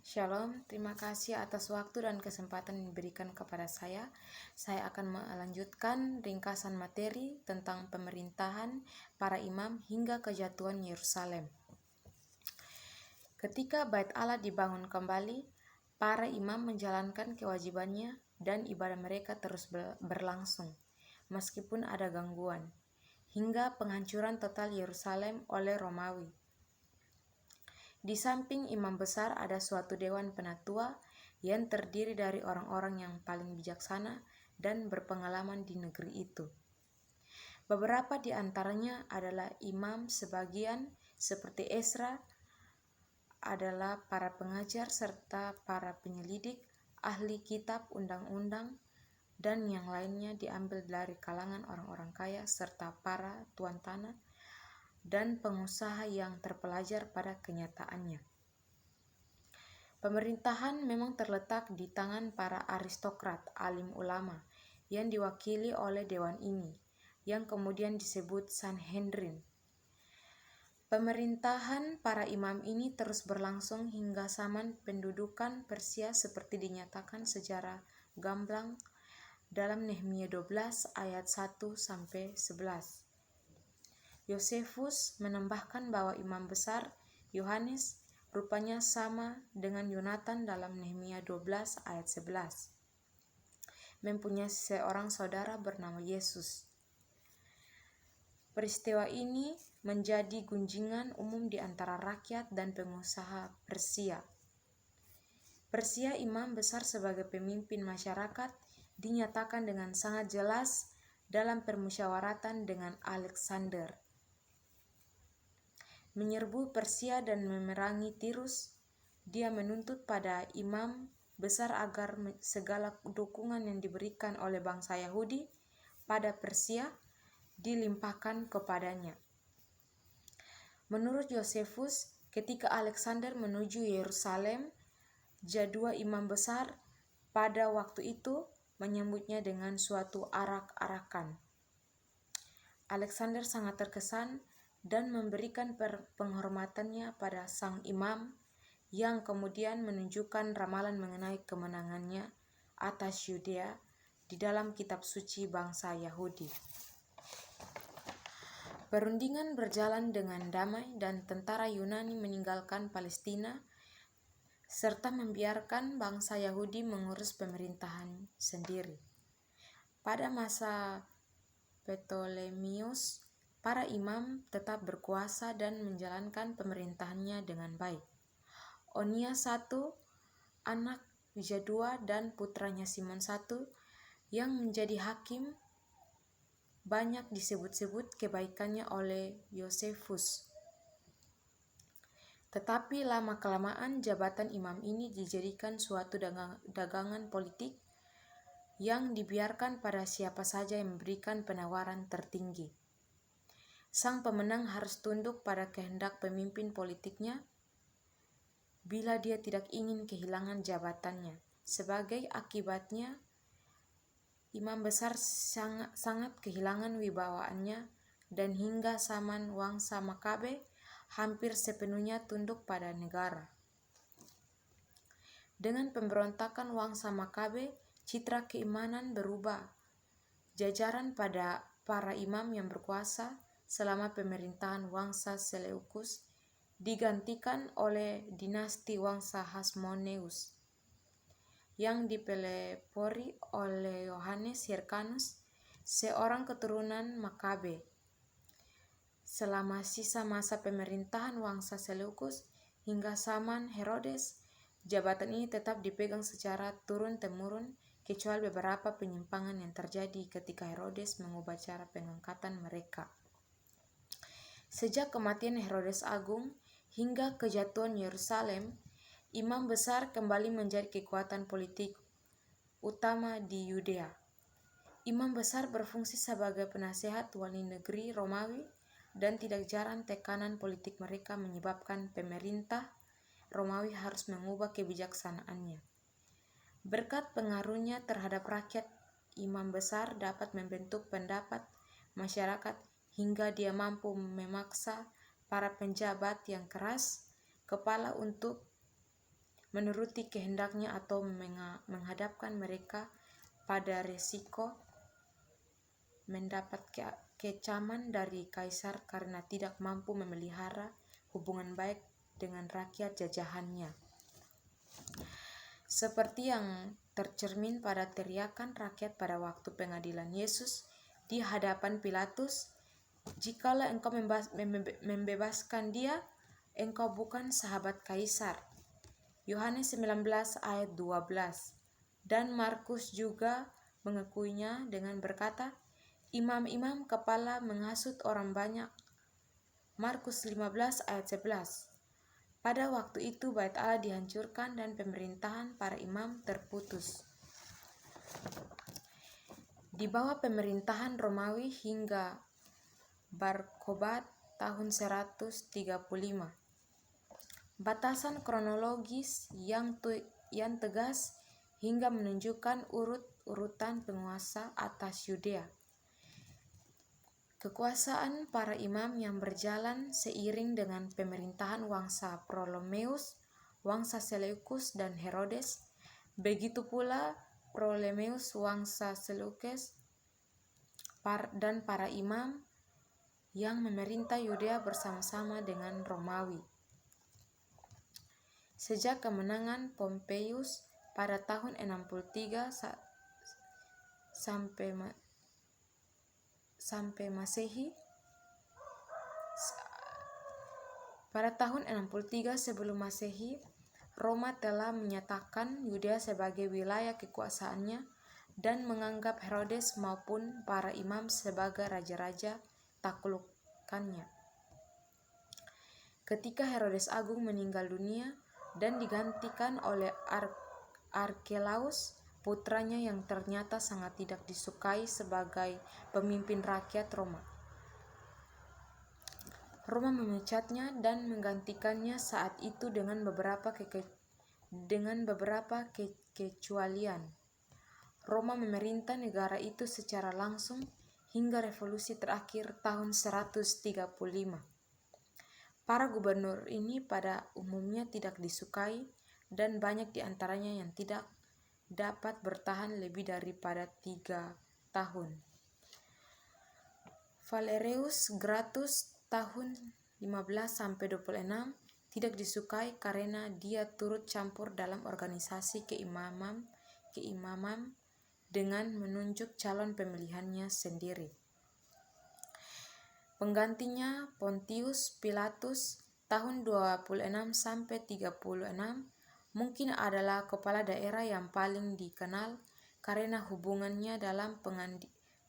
Shalom, terima kasih atas waktu dan kesempatan yang diberikan kepada saya. Saya akan melanjutkan ringkasan materi tentang pemerintahan para imam hingga kejatuhan Yerusalem. Ketika Bait Allah dibangun kembali, para imam menjalankan kewajibannya dan ibadah mereka terus berlangsung, meskipun ada gangguan, hingga penghancuran total Yerusalem oleh Romawi. Di samping imam besar ada suatu dewan penatua yang terdiri dari orang-orang yang paling bijaksana dan berpengalaman di negeri itu. Beberapa di antaranya adalah imam sebagian seperti Ezra, adalah para pengajar serta para penyelidik, ahli kitab undang-undang, dan yang lainnya diambil dari kalangan orang-orang kaya serta para tuan tanah dan pengusaha yang terpelajar pada kenyataannya. Pemerintahan memang terletak di tangan para aristokrat, alim ulama, yang diwakili oleh dewan ini, yang kemudian disebut Sanhedrin. Pemerintahan para imam ini terus berlangsung hingga zaman pendudukan Persia seperti dinyatakan secara gamblang dalam Nehemia 12 ayat 1-11. Yosefus menambahkan bahwa imam besar Yohanes rupanya sama dengan Yonatan dalam Nehemia 12 ayat 11. Mempunyai seorang saudara bernama Yesus. Peristiwa ini menjadi gunjingan umum di antara rakyat dan pengusaha Persia. Persia imam besar sebagai pemimpin masyarakat dinyatakan dengan sangat jelas dalam permusyawaratan dengan Alexander. Menyerbu Persia dan memerangi Tirus, dia menuntut pada imam besar agar segala dukungan yang diberikan oleh bangsa Yahudi pada Persia dilimpahkan kepadanya. Menurut Yosefus, ketika Alexander menuju Yerusalem, jadua imam besar pada waktu itu menyambutnya dengan suatu arak-arakan. Alexander sangat terkesan dan memberikan penghormatannya pada sang imam yang kemudian menunjukkan ramalan mengenai kemenangannya atas Yudea di dalam kitab suci bangsa Yahudi. Perundingan berjalan dengan damai dan tentara Yunani meninggalkan Palestina serta membiarkan bangsa Yahudi mengurus pemerintahan sendiri. Pada masa Ptolemeus, para imam tetap berkuasa dan menjalankan pemerintahannya dengan baik. Onias I, anak Jadua dan putranya Simon I yang menjadi hakim, banyak disebut-sebut kebaikannya oleh Yosefus. Tetapi lama-kelamaan jabatan imam ini dijadikan suatu dagangan politik yang dibiarkan pada siapa saja yang memberikan penawaran tertinggi. Sang pemenang harus tunduk pada kehendak pemimpin politiknya bila dia tidak ingin kehilangan jabatannya. Sebagai akibatnya, imam besar sangat kehilangan wibawaannya dan hingga zaman Wangsa Makabe hampir sepenuhnya tunduk pada negara. Dengan pemberontakan Wangsa Makabe, citra keimanan berubah. Jajaran pada para imam yang berkuasa selama pemerintahan Wangsa Seleukus digantikan oleh dinasti Wangsa Hasmoneus yang dipelepori oleh Yohanes Hyrcanus, seorang keturunan Makabe. Selama sisa masa pemerintahan Wangsa Seleukus hingga zaman Herodes, jabatan ini tetap dipegang secara turun-temurun, kecuali beberapa penyimpangan yang terjadi ketika Herodes mengubah cara pengangkatan mereka. Sejak kematian Herodes Agung hingga kejatuhan Yerusalem, imam besar kembali menjadi kekuatan politik utama di Yudea. Imam besar berfungsi sebagai penasehat wali negeri Romawi dan tidak jarang tekanan politik mereka menyebabkan pemerintah Romawi harus mengubah kebijaksanaannya. Berkat pengaruhnya terhadap rakyat, imam besar dapat membentuk pendapat masyarakat hingga dia mampu memaksa para penjabat yang keras kepala untuk menuruti kehendaknya atau menghadapkan mereka pada resiko mendapat kecaman dari kaisar karena tidak mampu memelihara hubungan baik dengan rakyat jajahannya. Seperti yang tercermin pada teriakan rakyat pada waktu pengadilan Yesus di hadapan Pilatus, "Jikalau engkau membebaskan dia, engkau bukan sahabat kaisar." Yohanes 19 ayat 12. Dan Markus juga mengakuinya dengan berkata, "Imam-imam kepala menghasut orang banyak." Markus 15 ayat 11. Pada waktu itu Bait Allah dihancurkan dan pemerintahan para imam terputus. Di bawah pemerintahan Romawi hingga Bar Kokhba tahun 135. Batasan kronologis yang tegas hingga menunjukkan urutan penguasa atas Yudea. Kekuasaan para imam yang berjalan seiring dengan pemerintahan wangsa Ptolemeus, wangsa Seleukus dan Herodes. Begitu pula Ptolemeus, wangsa Seleukus, dan para imam yang memerintah Yudea bersama-sama dengan Romawi. Sejak kemenangan Pompeius pada tahun 63 sampai Masehi, pada tahun 63 sebelum Masehi, Roma telah menyatakan Yudea sebagai wilayah kekuasaannya dan menganggap Herodes maupun para imam sebagai raja-raja taklukannya. Ketika Herodes Agung meninggal dunia dan digantikan oleh Arkelaus, putranya yang ternyata sangat tidak disukai sebagai pemimpin rakyat Roma. Roma memecatnya dan menggantikannya saat itu dengan beberapa kecualian. Roma memerintah negara itu secara langsung hingga revolusi terakhir tahun 135. Para gubernur ini pada umumnya tidak disukai dan banyak di antaranya yang tidak dapat bertahan lebih daripada 3 tahun. Valerius Gratus tahun 15-26 tidak disukai karena dia turut campur dalam organisasi keimaman dengan menunjuk calon pemilihannya sendiri. Penggantinya Pontius Pilatus tahun 26-36 mungkin adalah kepala daerah yang paling dikenal karena hubungannya dalam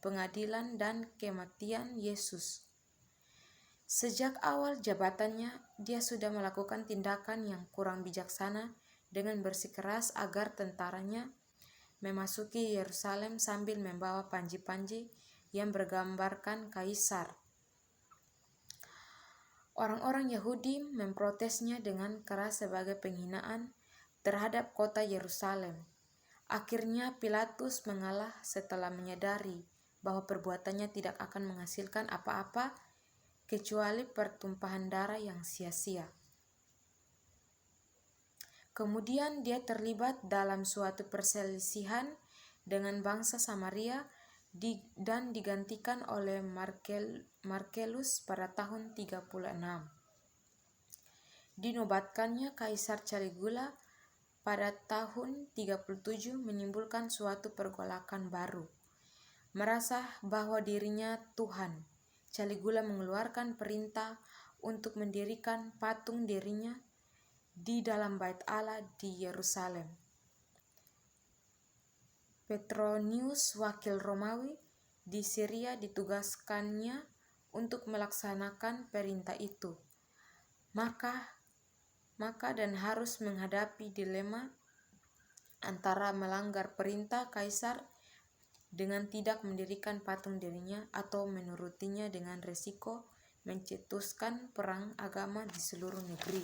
pengadilan dan kematian Yesus. Sejak awal jabatannya, dia sudah melakukan tindakan yang kurang bijaksana dengan bersikeras agar tentaranya memasuki Yerusalem sambil membawa panji-panji yang bergambarkan kaisar. Orang-orang Yahudi memprotesnya dengan keras sebagai penghinaan terhadap kota Yerusalem. Akhirnya Pilatus mengalah setelah menyadari bahwa perbuatannya tidak akan menghasilkan apa-apa kecuali pertumpahan darah yang sia-sia. Kemudian dia terlibat dalam suatu perselisihan dengan bangsa Samaria dan digantikan oleh Marcellus pada tahun 36. Dinobatkannya Kaisar Caligula pada tahun 37 menimbulkan suatu pergolakan baru. Merasa bahwa dirinya Tuhan, Caligula mengeluarkan perintah untuk mendirikan patung dirinya di dalam Bait Allah di Yerusalem. Petronius, wakil Romawi di Syria, ditugaskannya untuk melaksanakan perintah itu. Maka dan harus menghadapi dilema antara melanggar perintah kaisar dengan tidak mendirikan patung dirinya atau menurutinya dengan resiko mencetuskan perang agama di seluruh negeri.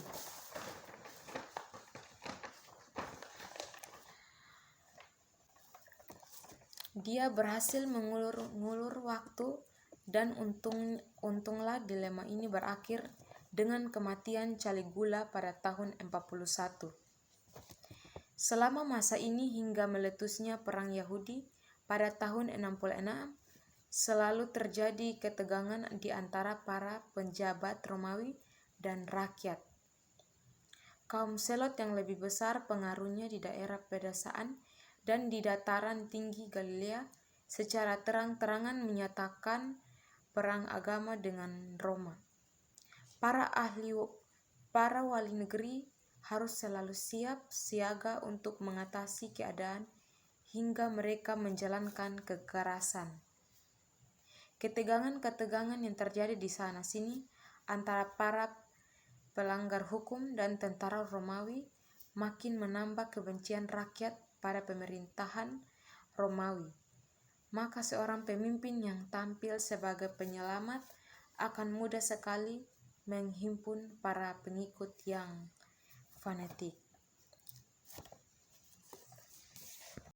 Dia berhasil mengulur waktu dan untunglah dilema ini berakhir dengan kematian Caligula pada tahun 41. Selama masa ini hingga meletusnya Perang Yahudi pada tahun 66, selalu terjadi ketegangan di antara para penjabat Romawi dan rakyat. Kaum Selot yang lebih besar pengaruhnya di daerah pedesaan dan di dataran tinggi Galilea secara terang-terangan menyatakan perang agama dengan Roma. Para wali negeri harus selalu siap siaga untuk mengatasi keadaan hingga mereka menjalankan kekerasan. Ketegangan-ketegangan yang terjadi di sana sini antara para pelanggar hukum dan tentara Romawi makin menambah kebencian rakyat pada pemerintahan Romawi. Maka seorang pemimpin yang tampil sebagai penyelamat akan mudah sekali menghimpun para pengikut yang fanatik.